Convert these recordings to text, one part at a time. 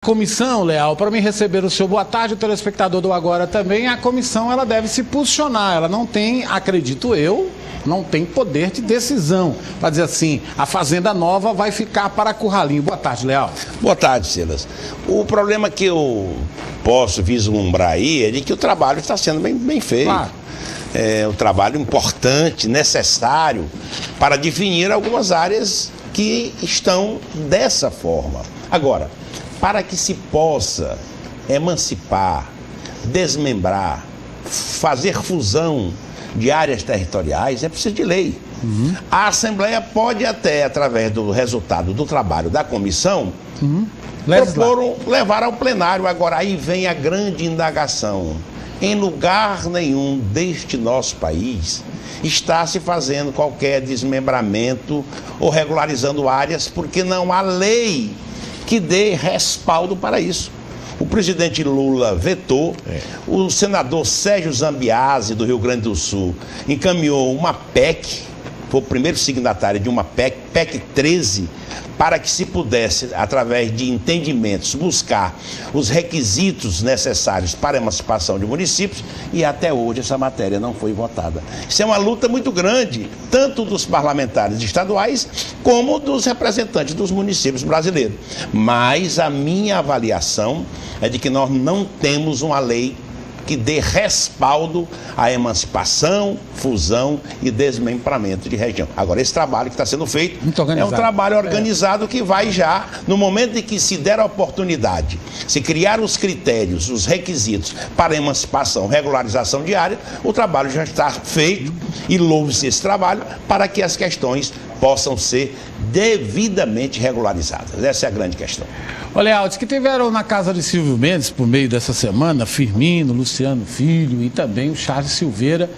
Comissão, Leal, para me receber o seu boa tarde, o telespectador do Agora também, a comissão ela deve se posicionar, ela não tem, acredito eu, não tem poder de decisão, para dizer assim, a Fazenda Nova vai ficar para Curralinho. Boa tarde, Leal. Boa tarde, Silas. O problema que eu posso vislumbrar aí é de que o trabalho está sendo bem feito. Claro. É um trabalho importante, necessário, para definir algumas áreas que estão dessa forma. Agora, para que se possa emancipar, desmembrar, fazer fusão de áreas territoriais, é preciso de lei. A Assembleia pode até, através do resultado do trabalho da comissão, levar ao plenário. Agora, aí vem a grande indagação. Em lugar nenhum deste nosso país está se fazendo qualquer desmembramento ou regularizando áreas, porque não há lei que dê respaldo para isso. O presidente Lula vetou, o senador Sérgio Zambiase, do Rio Grande do Sul, encaminhou uma PEC, foi o primeiro signatário de uma PEC, PEC 13, para que se pudesse, através de entendimentos, buscar os requisitos necessários para a emancipação de municípios, e até hoje essa matéria não foi votada. Isso é uma luta muito grande, tanto dos parlamentares estaduais, como dos representantes dos municípios brasileiros. Mas a minha avaliação é de que nós não temos uma lei que dê respaldo à emancipação, fusão e desmembramento de região. Agora, esse trabalho que está sendo feito é um trabalho organizado que vai já, no momento em que se der a oportunidade, se criar os critérios, os requisitos para a emancipação, regularização de área, o trabalho já está feito e louve-se esse trabalho para que as questões possam ser devidamente regularizadas. Essa é a grande questão. Olha, Leal, diz que tiveram na casa de Silvio Mendes, por meio dessa semana, Firmino, Luciano Filho e também o Charles Silveira,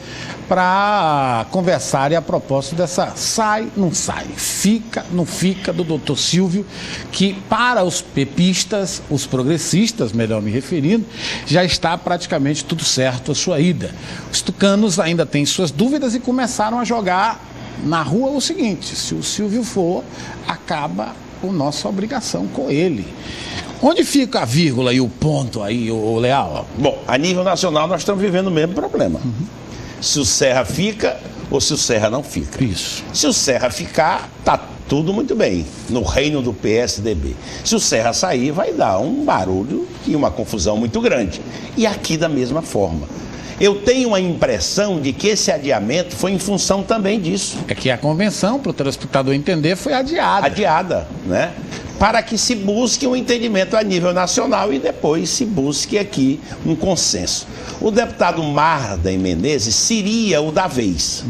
para conversarem a propósito dessa sai, não sai, fica, não fica, do doutor Silvio, que para os pepistas, os progressistas, melhor me referindo, já está praticamente tudo certo a sua ida. Os tucanos ainda têm suas dúvidas e começaram a jogar na rua o seguinte: se o Silvio for, acaba a nossa obrigação com ele. Onde fica a vírgula e o ponto aí, o Leal? Bom, a nível nacional nós estamos vivendo o mesmo problema. Se o Serra fica ou se o Serra não fica. Isso. Se o Serra ficar, tá tudo muito bem, no reino do PSDB. Se o Serra sair, vai dar um barulho e uma confusão muito grande. E aqui da mesma forma. Eu tenho a impressão de que esse adiamento foi em função também disso. É que a convenção, para o telespectador entender, foi adiada. Adiada, né? Para que se busque um entendimento a nível nacional e depois se busque aqui um consenso. O deputado Marden Menezes seria o da vez.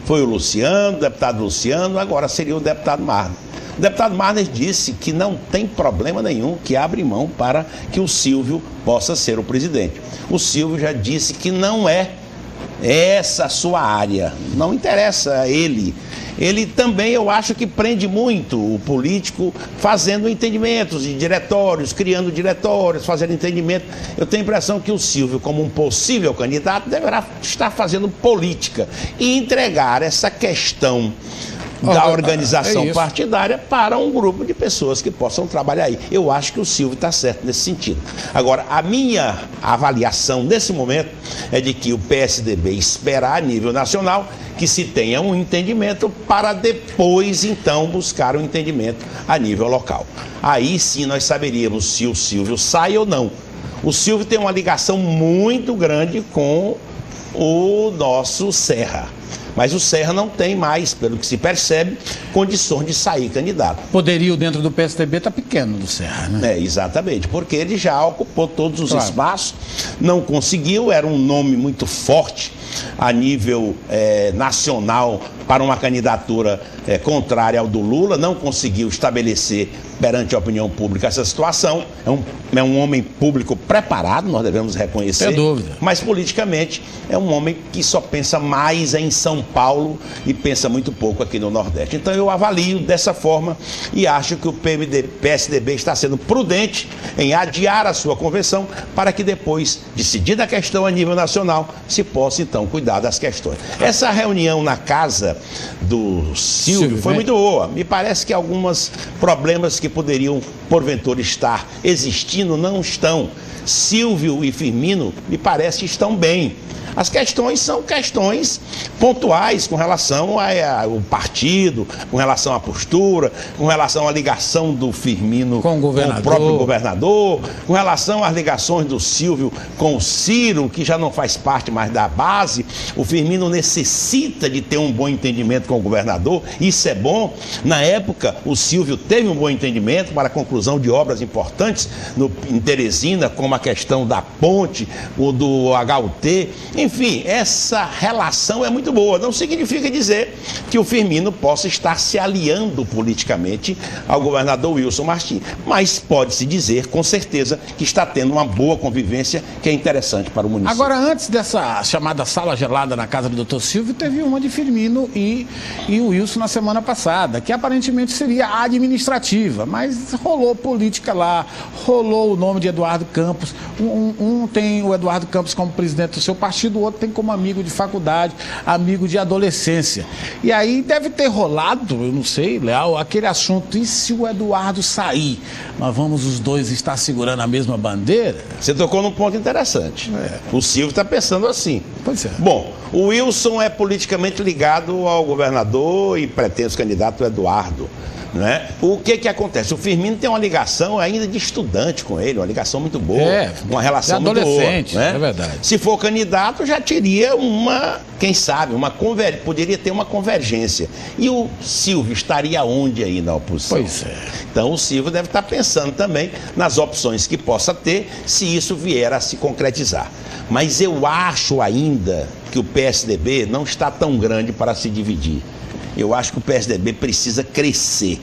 Foi o Luciano, o deputado Luciano, agora seria o deputado Marden. O deputado Marden disse que não tem problema nenhum, que abre mão para que o Silvio possa ser o presidente. O Silvio já disse que não é essa a sua área, não interessa a ele. Ele também, eu acho que prende muito o político fazendo entendimentos de diretórios, criando diretórios, fazendo entendimento. Eu tenho a impressão que o Silvio, como um possível candidato, deverá estar fazendo política e entregar essa questão da organização partidária para um grupo de pessoas que possam trabalhar aí. Eu acho que o Silvio está certo nesse sentido. Agora, a minha avaliação nesse momento é de que o PSDB espera a nível nacional que se tenha um entendimento para depois, então, buscar um entendimento a nível local. Aí sim nós saberíamos se o Silvio sai ou não. O Silvio tem uma ligação muito grande com o nosso Serra. Mas o Serra não tem mais, pelo que se percebe, condições de sair candidato. Poderio dentro do PSDB está pequeno do Serra, né? Exatamente, porque ele já ocupou todos os espaços, não conseguiu, era um nome muito forte a nível nacional para uma candidatura contrária ao do Lula, não conseguiu estabelecer perante a opinião pública essa situação. É um homem público preparado, nós devemos reconhecer. Sem dúvida. Mas politicamente é um homem que só pensa mais em São Paulo e pensa muito pouco aqui no Nordeste. Então eu avalio dessa forma e acho que o PSDB está sendo prudente em adiar a sua convenção para que depois, decidida a questão a nível nacional, se possa então cuidar das questões. Essa reunião na casa do Silvio foi muito boa. Me parece que alguns problemas que poderiam porventura estar existindo, não estão. Silvio e Firmino, me parece que estão bem. As questões são questões pontuais com relação ao partido, com relação à postura, com relação à ligação do Firmino com o próprio governador, com relação às ligações do Silvio com o Ciro, que já não faz parte mais da base. O Firmino necessita de ter um bom entendimento com o governador, isso é bom. Na época, o Silvio teve um bom entendimento para a conclusão de obras importantes em Teresina, como a questão da ponte, o do HUT. Enfim, essa relação é muito boa. Não significa dizer que o Firmino possa estar se aliando politicamente ao governador Wilson Martins, mas pode-se dizer, com certeza, que está tendo uma boa convivência que é interessante para o município. Agora, antes dessa chamada sala gelada na casa do Dr. Silvio, teve uma de Firmino e o Wilson na semana passada, que aparentemente seria administrativa, mas rolou política lá, rolou o nome de Eduardo Campos. Um tem o Eduardo Campos como presidente do seu partido, o outro tem como amigo de faculdade, amigo de adolescência. E aí deve ter rolado, eu não sei, Leal, aquele assunto, e se o Eduardo sair, nós vamos os dois estar segurando a mesma bandeira? Você tocou num ponto interessante. O Silvio está pensando assim. Pois é. Bom, o Wilson é politicamente ligado ao governador e pretenso candidato Eduardo. Né? O que acontece? O Firmino tem uma ligação ainda de estudante com ele, uma ligação muito boa, uma relação muito boa. Né? É verdade. Se for candidato, já teria quem sabe, poderia ter uma convergência. E o Silvio estaria onde aí na oposição? Pois é. Então o Silvio deve estar pensando também nas opções que possa ter, se isso vier a se concretizar. Mas eu acho ainda que o PSDB não está tão grande para se dividir. Eu acho que o PSDB precisa crescer.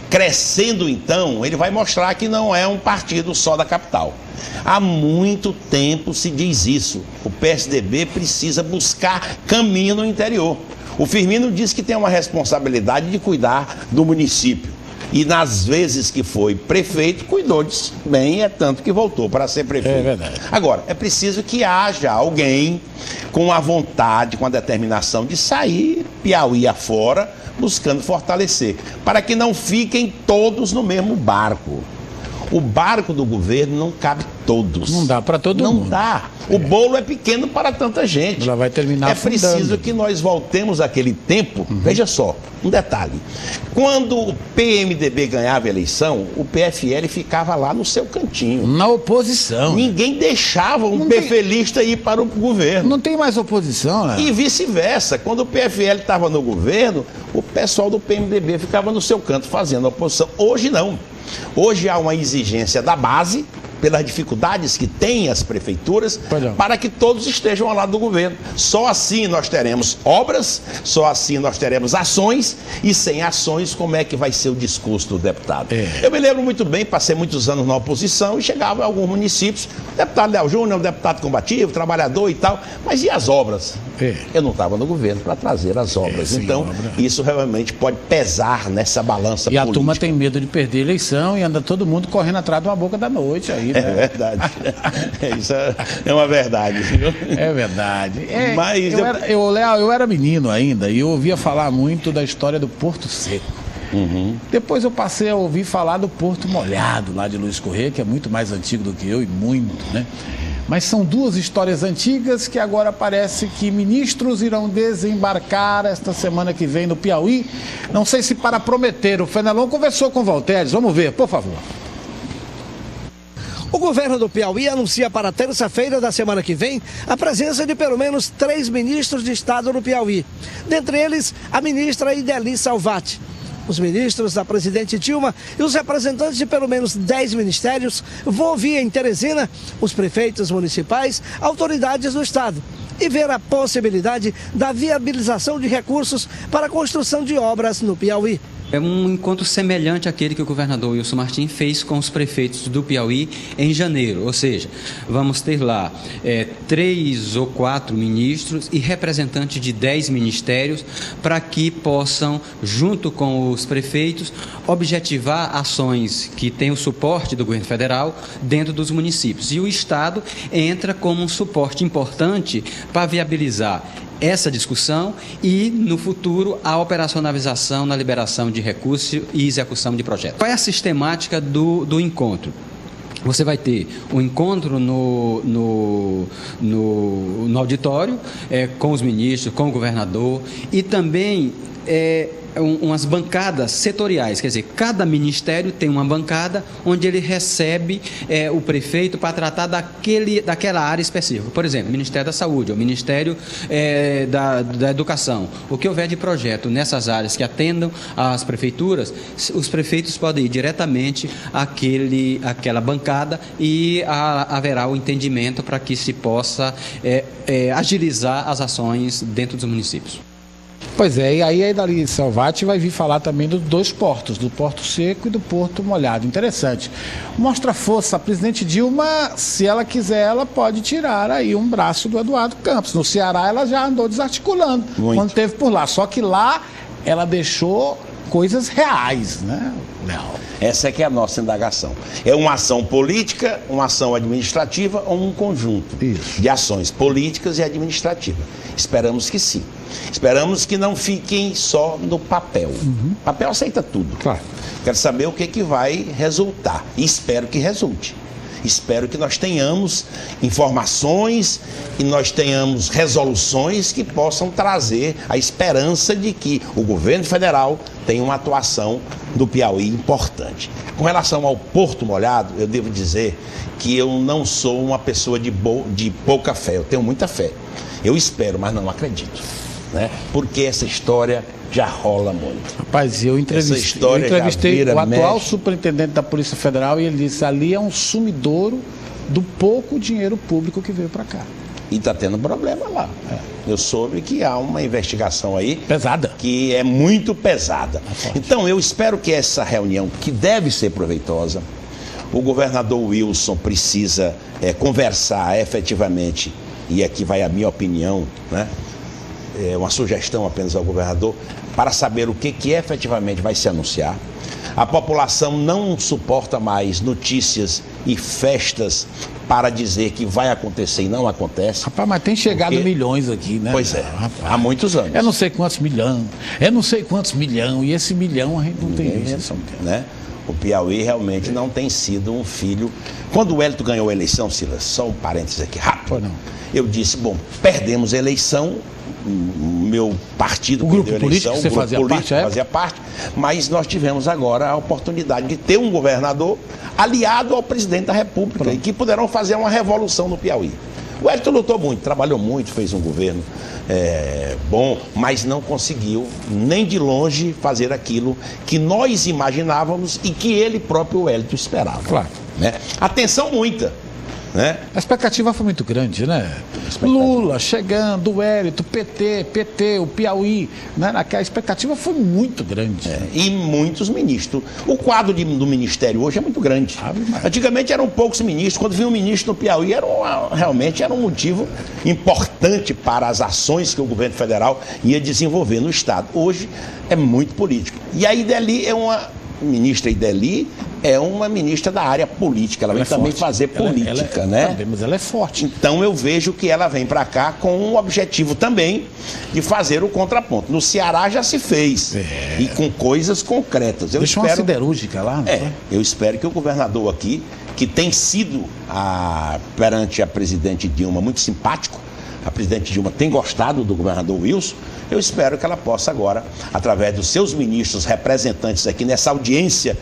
Crescendo, então, ele vai mostrar que não é um partido só da capital. Há muito tempo se diz isso. O PSDB precisa buscar caminho no interior. O Firmino diz que tem uma responsabilidade de cuidar do município. E nas vezes que foi prefeito, cuidou disso bem, é tanto que voltou para ser prefeito. É verdade. Agora, é preciso que haja alguém com a vontade, com a determinação de sair Piauí afora, buscando fortalecer, para que não fiquem todos no mesmo barco. O barco do governo não cabe todos. Não dá para todo mundo. Não dá. O bolo é pequeno para tanta gente. Ela vai terminar afundando. Preciso que nós voltemos àquele tempo. Veja só, um detalhe. Quando o PMDB ganhava a eleição, o PFL ficava lá no seu cantinho. Na oposição. Ninguém deixava um PFLista ir para o governo. Não tem mais oposição, né? E vice-versa. Quando o PFL estava no governo, o pessoal do PMDB ficava no seu canto fazendo oposição. Hoje não. Hoje há uma exigência da base, pelas dificuldades que têm as prefeituras, para que todos estejam ao lado do governo. Só assim nós teremos obras, só assim nós teremos ações, e sem ações, como é que vai ser o discurso do deputado? Eu me lembro muito bem, passei muitos anos na oposição e chegava em alguns municípios, deputado Léo Júnior, um deputado combativo, trabalhador e tal, mas e as obras? Eu não estava no governo para trazer as obras. Então, isso realmente pode pesar nessa balança política. E a turma tem medo de perder a eleição e anda todo mundo correndo atrás de uma boca da noite aí. É verdade. Isso é uma verdade. É verdade. Mas eu era menino ainda e eu ouvia falar muito da história do Porto Seco. Depois eu passei a ouvir falar do Porto Molhado, lá de Luiz Correia, que é muito mais antigo do que eu, e muito, né? Mas são duas histórias antigas que agora parece que ministros irão desembarcar esta semana que vem no Piauí. Não sei se para prometer. O Fenelon conversou com o Valteres. Vamos ver, por favor. O governo do Piauí anuncia para terça-feira da semana que vem a presença de pelo menos 3 ministros de Estado no Piauí. Dentre eles, a ministra Ideli Salvati. Os ministros da presidente Dilma e os representantes de pelo menos 10 ministérios vão ouvir em Teresina os prefeitos municipais, autoridades do Estado, e ver a possibilidade da viabilização de recursos para a construção de obras no Piauí. É um encontro semelhante àquele que o governador Wilson Martins fez com os prefeitos do Piauí em janeiro. Ou seja, vamos ter lá 3 ou 4 ministros e representantes de 10 ministérios para que possam, junto com os prefeitos, objetivar ações que têm o suporte do governo federal dentro dos municípios. E o Estado entra como um suporte importante para viabilizar essa discussão e, no futuro, a operacionalização na liberação de recursos e execução de projetos. Qual é a sistemática do encontro? Você vai ter um encontro no auditório com os ministros, com o governador e também umas bancadas setoriais, quer dizer, cada ministério tem uma bancada onde ele recebe o prefeito para tratar daquela área específica. Por exemplo, o Ministério da Saúde, o Ministério da Educação. O que houver de projeto nessas áreas que atendam às prefeituras, os prefeitos podem ir diretamente àquela bancada e haverá o entendimento para que se possa agilizar as ações dentro dos municípios. Pois é, e aí a Idalícia Salvati vai vir falar também dos dois portos, do Porto Seco e do Porto Molhado. Interessante. Mostra força. A presidente Dilma, se ela quiser, ela pode tirar aí um braço do Eduardo Campos. No Ceará ela já andou desarticulando quando esteve por lá. Só que lá ela deixou coisas reais, né, Léo? Essa é que é a nossa indagação. É uma ação política, uma ação administrativa ou um conjunto de ações políticas e administrativas? Esperamos que sim. Esperamos que não fiquem só no papel. O papel aceita tudo. Claro. Quero saber o que vai resultar. E espero que resulte. Espero que nós tenhamos informações e nós tenhamos resoluções que possam trazer a esperança de que o governo federal tenha uma atuação do Piauí importante. Com relação ao Porto Molhado, eu devo dizer que eu não sou uma pessoa de pouca fé, eu tenho muita fé. Eu espero, mas não acredito, né? Porque essa história já rola muito. Rapaz, eu entrevistei o atual superintendente da Polícia Federal e ele disse: ali é um sumidouro do pouco dinheiro público que veio para cá. E está tendo problema lá. Eu soube que há uma investigação aí pesada, que é muito pesada. Então eu espero que essa reunião, que deve ser proveitosa, o governador Wilson precisa conversar efetivamente, e aqui vai a minha opinião, né? Uma sugestão apenas ao governador, para saber o que efetivamente vai se anunciar. A população não suporta mais notícias e festas para dizer que vai acontecer e não acontece. Rapaz, mas tem chegado milhões aqui, né? Pois é, rapaz, há muitos anos. É não sei quantos milhões, e esse milhão a gente não tem visto, né? O Piauí realmente não tem sido um filho. Quando o Hélito ganhou a eleição, Silas, só um parênteses aqui rápido, eu disse, bom, perdemos a eleição, o meu partido o grupo político, você fazia parte, mas nós tivemos agora a oportunidade de ter um governador aliado ao presidente da República e que poderão fazer uma revolução no Piauí. O Hélito lutou muito, trabalhou muito, fez um governo bom, mas não conseguiu nem de longe fazer aquilo que nós imaginávamos e que ele próprio, o Hélito, esperava. Claro. Né? Atenção muita. Né? A expectativa foi muito grande, né? Lula chegando, o Hélito, PT, o Piauí, né? A expectativa foi muito grande. E muitos ministros. O quadro do ministério hoje é muito grande. Antigamente eram poucos ministros. Quando vinha um ministro no Piauí, realmente era um motivo importante para as ações que o governo federal ia desenvolver no Estado. Hoje é muito político. E a Ideli ministra Ideli é uma ministra da área política, ela vem também fazer política, né? Mas ela é forte. Então eu vejo que ela vem para cá com o objetivo também de fazer o contraponto. No Ceará já se fez, e com coisas concretas. Deixa uma siderúrgica lá, não eu espero que o governador aqui, que tem sido perante a presidente Dilma muito simpático, a presidente Dilma tem gostado do governador Wilson, eu espero que ela possa agora, através dos seus ministros representantes aqui nessa audiência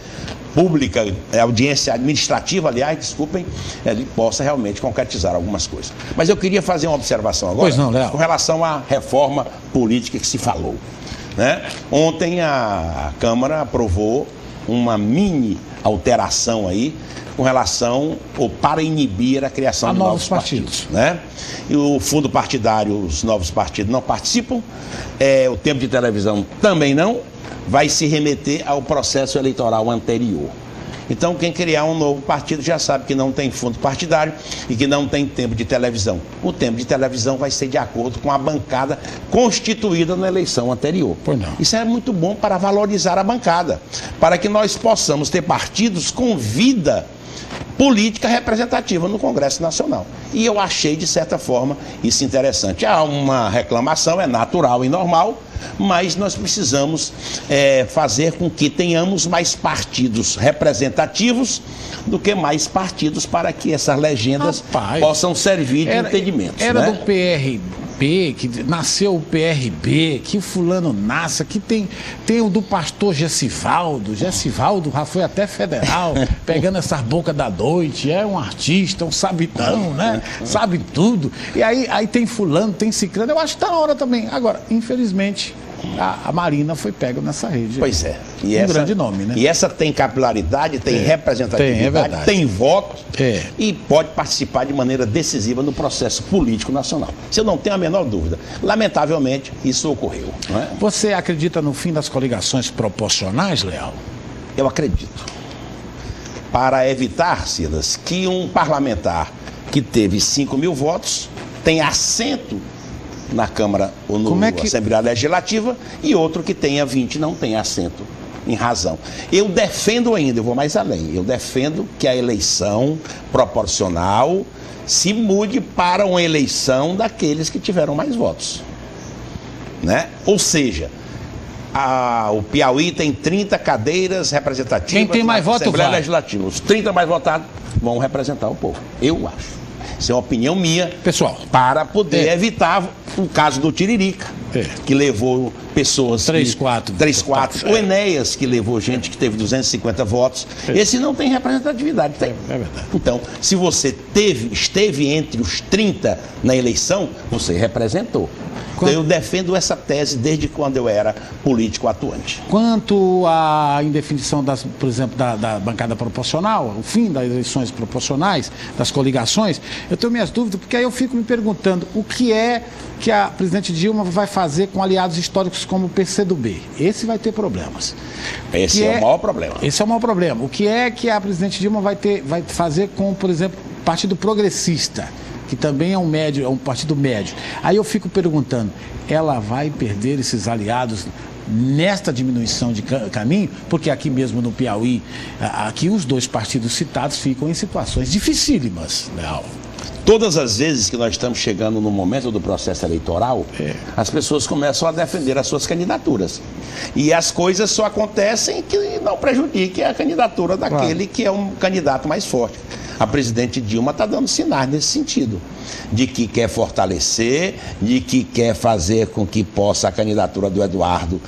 pública, audiência administrativa, aliás, desculpem, ele possa realmente concretizar algumas coisas. Mas eu queria fazer uma observação agora com relação à reforma política que se falou, né? Ontem a Câmara aprovou uma mini alteração aí com relação ou para inibir a criação de novos partidos, né? E o fundo partidário, os novos partidos não participam, o tempo de televisão também não, vai se remeter ao processo eleitoral anterior. Então, quem criar um novo partido já sabe que não tem fundo partidário e que não tem tempo de televisão. O tempo de televisão vai ser de acordo com a bancada constituída na eleição anterior. Isso é muito bom para valorizar a bancada, para que nós possamos ter partidos com vida política representativa no Congresso Nacional. E eu achei, de certa forma, isso interessante. Há uma reclamação, é natural e normal, mas nós precisamos fazer com que tenhamos mais partidos representativos do que mais partidos para que essas legendas possam servir de entendimentos. Era do PRB, que nasceu o PRB, que o fulano nasce, que tem o do pastor Gessivaldo já foi até federal, pegando essas bocas da noite, é um artista, um sabidão, né? Sabe tudo. E aí tem fulano, tem ciclano, eu acho que está na hora também. Agora, infelizmente, a Marina foi pega nessa rede. Pois é. E um grande nome, né? E essa tem capilaridade, tem representatividade, tem voto e pode participar de maneira decisiva no processo político nacional. Isso eu não tenho a menor dúvida. Lamentavelmente, isso ocorreu. Não é? Você acredita no fim das coligações proporcionais, Leal? Eu acredito. Para evitar, Silas, que um parlamentar que teve 5 mil votos tenha assento na Câmara ou na Assembleia Legislativa e outro que tenha 20 não tenha assento em razão. Eu defendo ainda, eu vou mais além, eu defendo que a eleição proporcional se mude para uma eleição daqueles que tiveram mais votos, né? Ou seja, o Piauí tem 30 cadeiras representativas. Quem tem mais voto Assembleia Legislativa. Os 30 mais votados vão representar o povo, eu acho. Isso é uma opinião minha, pessoal, para poder evitar o caso do Tiririca, que levou pessoas... 3, 4. O Enéas, que levou gente que teve 250 votos. Esse não tem representatividade. Tem. É verdade. Então, se você esteve entre os 30 na eleição, você representou. Então, eu defendo essa tese desde quando eu era político atuante. Quanto à indefinição, por exemplo, da bancada proporcional, o fim das eleições proporcionais, das coligações, eu tenho minhas dúvidas, porque aí eu fico me perguntando o que é que a presidente Dilma vai fazer com aliados históricos como o PCdoB. Esse vai ter problemas. Esse é o maior problema. Esse é o maior problema. O que é que a presidente Dilma vai fazer com, por exemplo, o Partido Progressista, que também é um partido médio. Aí eu fico perguntando, ela vai perder esses aliados nesta diminuição de caminho? Porque aqui mesmo no Piauí, aqui os dois partidos citados ficam em situações dificílimas, Leal. Todas as vezes que nós estamos chegando no momento do processo eleitoral, as pessoas começam a defender as suas candidaturas. E as coisas só acontecem que não prejudiquem a candidatura daquele que é um candidato mais forte. A presidente Dilma está dando sinais nesse sentido, de que quer fortalecer, de que quer fazer com que possa a candidatura do Eduardo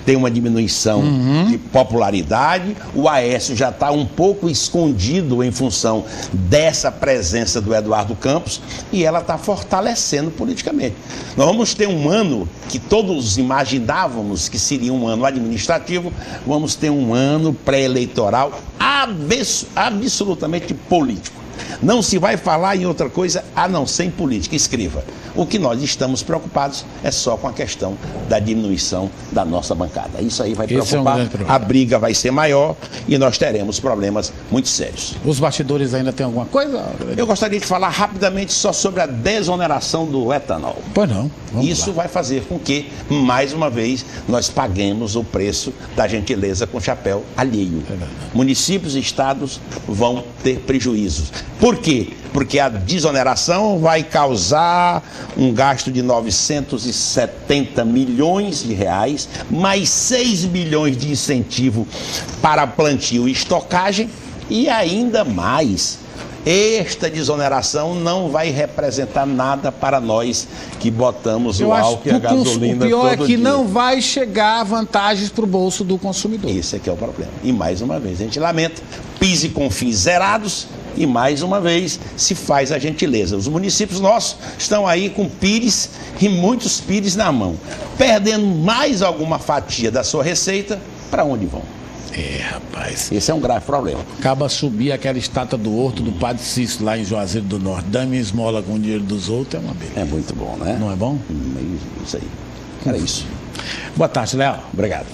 ter uma diminuição de popularidade. O Aécio já está um pouco escondido em função dessa presença do Eduardo Campos e ela está fortalecendo politicamente. Nós vamos ter um ano que todos imaginávamos que seria um ano administrativo, vamos ter um ano pré-eleitoral absolutamente político. Não se vai falar em outra coisa a não ser em política. Escreva. O que nós estamos preocupados é só com a questão da diminuição da nossa bancada. Isso aí vai preocupar, a briga vai ser maior e nós teremos problemas muito sérios. Os bastidores ainda tem alguma coisa? Eu gostaria de falar rapidamente só sobre a desoneração do etanol. Pois não. Isso vai fazer com que, mais uma vez, nós paguemos o preço da gentileza com chapéu alheio. Municípios e estados vão ter prejuízos. Por quê? Porque a desoneração vai causar um gasto de 970 milhões de reais, mais 6 milhões de incentivo para plantio e estocagem e ainda mais. Esta desoneração não vai representar nada para nós que botamos o álcool e a gasolina todo dia. O pior é que não vai chegar vantagens para o bolso do consumidor. Esse é que é o problema. E mais uma vez, a gente lamenta, PIS e CONFINS zerados e mais uma vez se faz a gentileza. Os municípios nossos estão aí com pires e muitos pires na mão, perdendo mais alguma fatia da sua receita, para onde vão? Rapaz. Esse é um grave problema. Acaba subir aquela estátua do Horto do Padre Cícero lá em Juazeiro do Norte. Dá-me esmola com o dinheiro dos outros, é uma beleza. É muito bom, né? Não é bom? Isso aí. Era isso. Boa tarde, Léo. Obrigado.